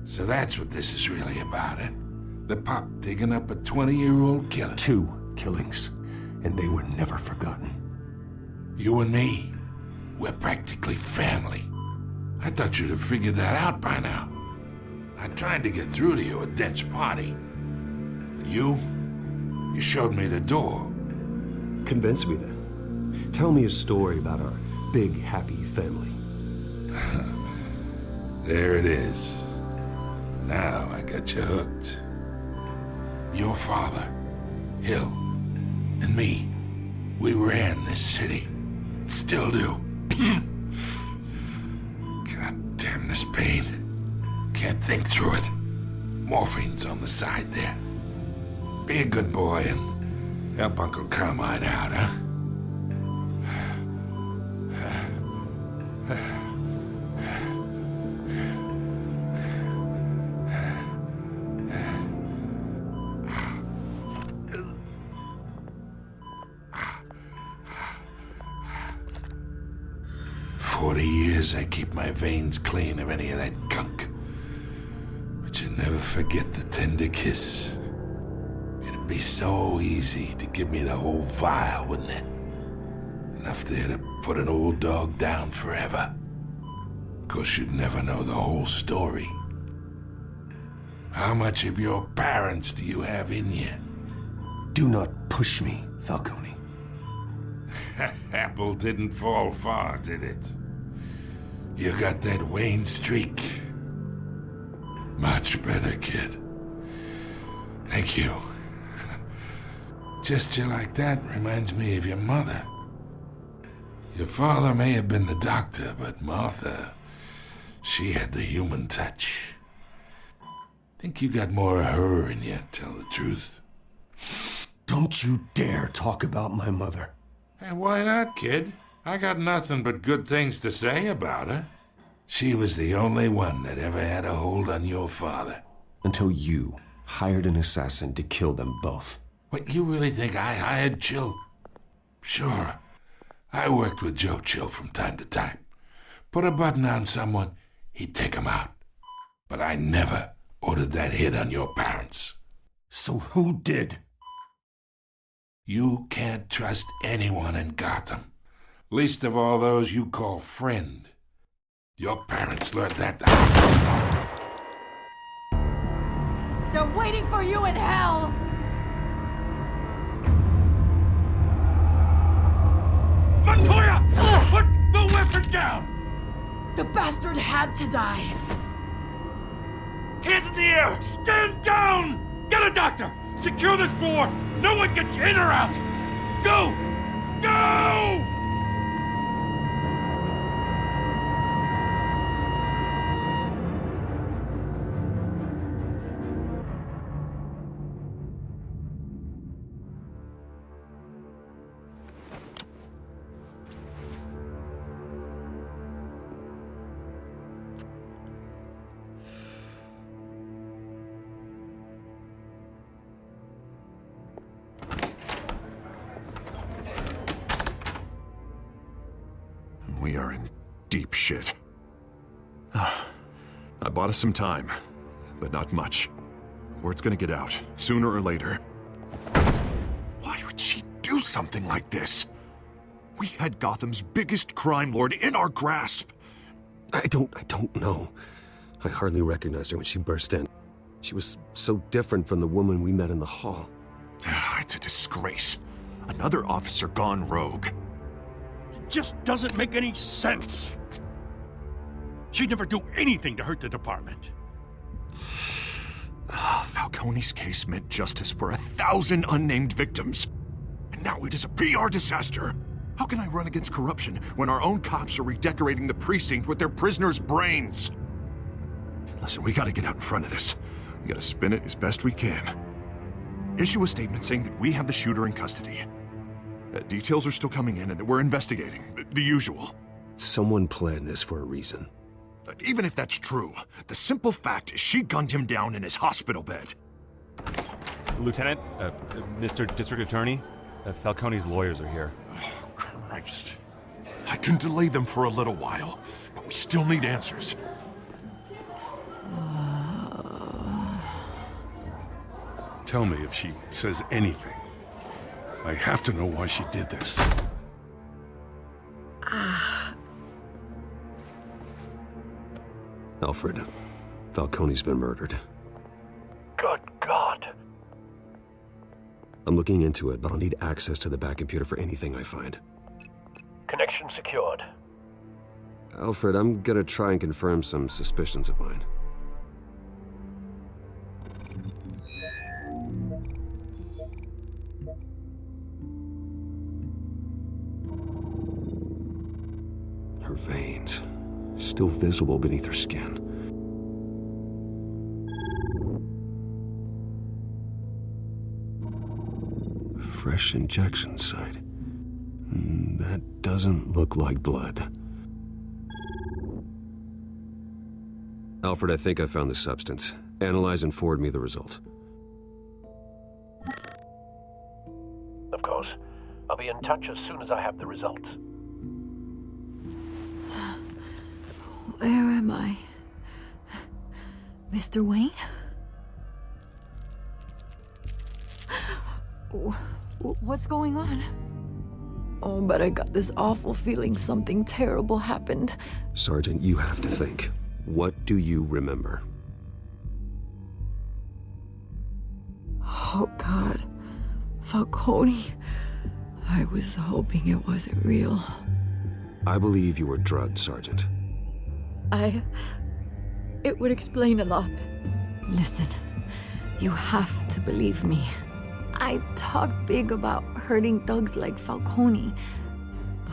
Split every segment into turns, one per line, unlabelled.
So that's what this is really about, eh? The pup digging up a 20-year-old killer.
2 killings, and they were never forgotten.
You and me, we're practically family. I thought you'd have figured that out by now. I tried to get through to you at Dent's party. But you showed me the door.
Convince me then. Tell me a story about our big, happy family.
There it is. Now I got you hooked. Your father, Hill, and me, we ran this city. Still do. God damn this pain. Can't think through it. Morphine's on the side there. Be a good boy and help Uncle Carmine out, huh? 40 years I keep my veins clean of any of that gunk. But you never forget the tender kiss. It'd be so easy to give me the whole vial, wouldn't it? Enough there to put an old dog down forever. Of course, you'd never know the whole story. How much of your parents do you have in you?
Do not push me, Falcone.
Apple didn't fall far, did it? You got that Wayne streak. Much better, kid. Thank you. Gesture like that reminds me of your mother. Your father may have been the doctor, but Martha, she had the human touch. Think you got more of her in you, tell the truth.
Don't you dare talk about my mother.
Hey, why not, kid? I got nothing but good things to say about her. She was the only one that ever had a hold on your father.
Until you hired an assassin to kill them both.
What, you really think I hired Chill? Sure. I worked with Joe Chill from time to time. Put a button on someone, he'd take him out. But I never ordered that hit on your parents.
So who did?
You can't trust anyone in Gotham. Least of all those you call friend. Your parents learned that.
They're waiting for you in hell!
Montoya! Put the weapon down!
The bastard had to die.
Hands in the air! Stand down! Get a doctor! Secure this floor! No one gets in or out! Go! Go!
We are in deep shit. I bought us some time, but not much. Word's gonna get out, sooner or later. Why would she do something like this? We had Gotham's biggest crime lord in our grasp.
I don't know. I hardly recognized her when she burst in. She was so different from the woman we met in the hall.
It's a disgrace. Another officer gone rogue.
It just doesn't make any sense. She'd never do anything to hurt the department.
Falcone's case meant justice for 1,000 unnamed victims. And now it is a PR disaster. How can I run against corruption when our own cops are redecorating the precinct with their prisoners' brains? Listen, we gotta get out in front of this. We gotta spin it as best we can. Issue a statement saying that we have the shooter in custody. Details are still coming in and that we're investigating. The usual.
Someone planned this for a reason.
Even if that's true, the simple fact is she gunned him down in his hospital bed.
Lieutenant, Mr. District Attorney, Falcone's lawyers are here.
Oh, Christ. I can delay them for a little while, but we still need answers.
tell me if she says anything. I have to know why she did this.
Alfred, Falcone's been murdered.
Good God.
I'm looking into it, but I'll need access to the back computer for anything I find.
Connection secured.
Alfred, I'm gonna try and confirm some suspicions of mine. Her veins, still visible beneath her skin. Fresh injection site. That doesn't look like blood. Alfred, I think I found the substance. Analyze and forward me the result.
Of course. I'll be in touch as soon as I have the results.
Where am I? Mr. Wayne? What's going on? Oh, but I got this awful feeling something terrible happened.
Sergeant, you have to think. What do you remember?
Oh, God. Falcone. I was hoping it wasn't real.
I believe you were drugged, Sergeant.
It would explain a lot. Listen, you have to believe me. I talk big about hurting thugs like Falcone,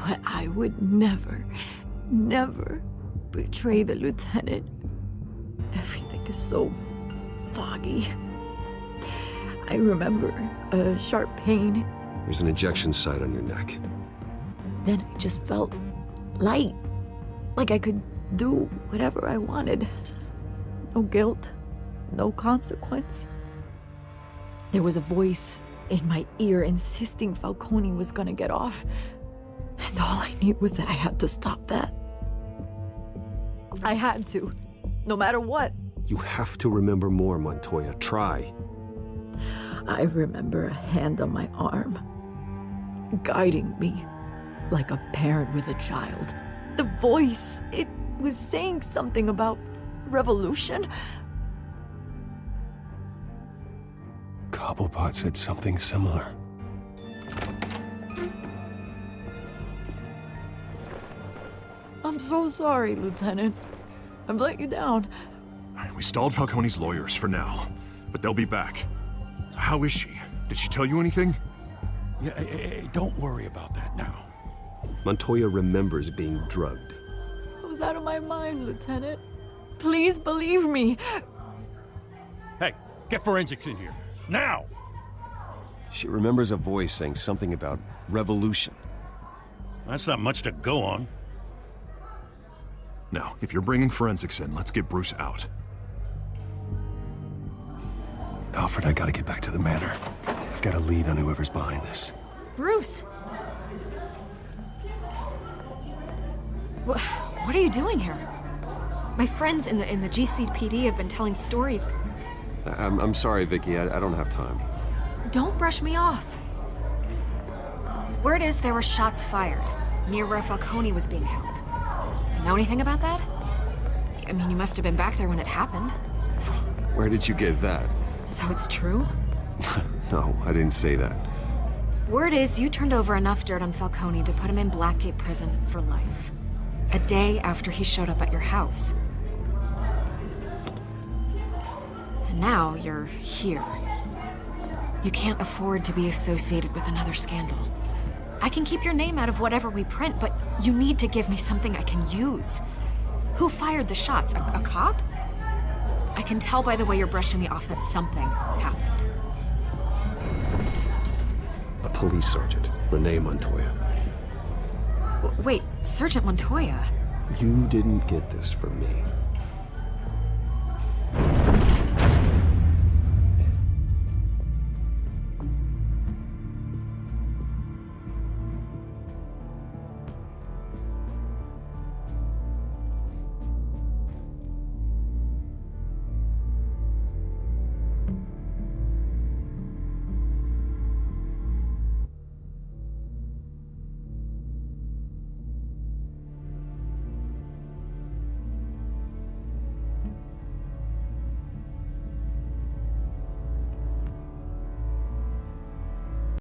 but I would never betray the lieutenant. Everything is so foggy. I remember a sharp pain.
There's an injection site on your neck.
Then I just felt light, like I could do whatever I wanted. No guilt, no consequence. There was a voice in my ear insisting Falcone was gonna get off. And all I knew was that I had to stop that. I had to, no matter what.
You have to remember more, Montoya. Try.
I remember a hand on my arm, guiding me like a parent with a child. The voice, it was saying something about revolution.
Cobblepot said something similar.
I'm so sorry, Lieutenant. I've let you down.
We stalled Falcone's lawyers for now, but they'll be back. So how is she? Did she tell you anything?
Yeah, hey, don't worry about that now.
Montoya remembers being drugged.
I was out of my mind, Lieutenant. Please believe me.
Hey, get forensics in here. Now!
She remembers a voice saying something about revolution.
That's not much to go on.
Now, if you're bringing forensics in, let's get Bruce out.
Alfred, I gotta get back to the manor. I've got a lead on whoever's behind this.
Bruce! What are you doing here? My friends in the GCPD have been telling stories.
I'm sorry, Vicky. I don't have time.
Don't brush me off. Word is there were shots fired near where Falcone was being held. Know anything about that? I mean, you must have been back there when it happened.
Where did you get that?
So it's true?
No, I didn't say that.
Word is you turned over enough dirt on Falcone to put him in Blackgate Prison for life. A day after he showed up at your house. And now you're here. You can't afford to be associated with another scandal. I can keep your name out of whatever we print, but you need to give me something I can use. Who fired the shots? A cop? I can tell by the way you're brushing me off that something happened.
A police sergeant, Renee Montoya.
Wait, Sergeant Montoya?
You didn't get this from me.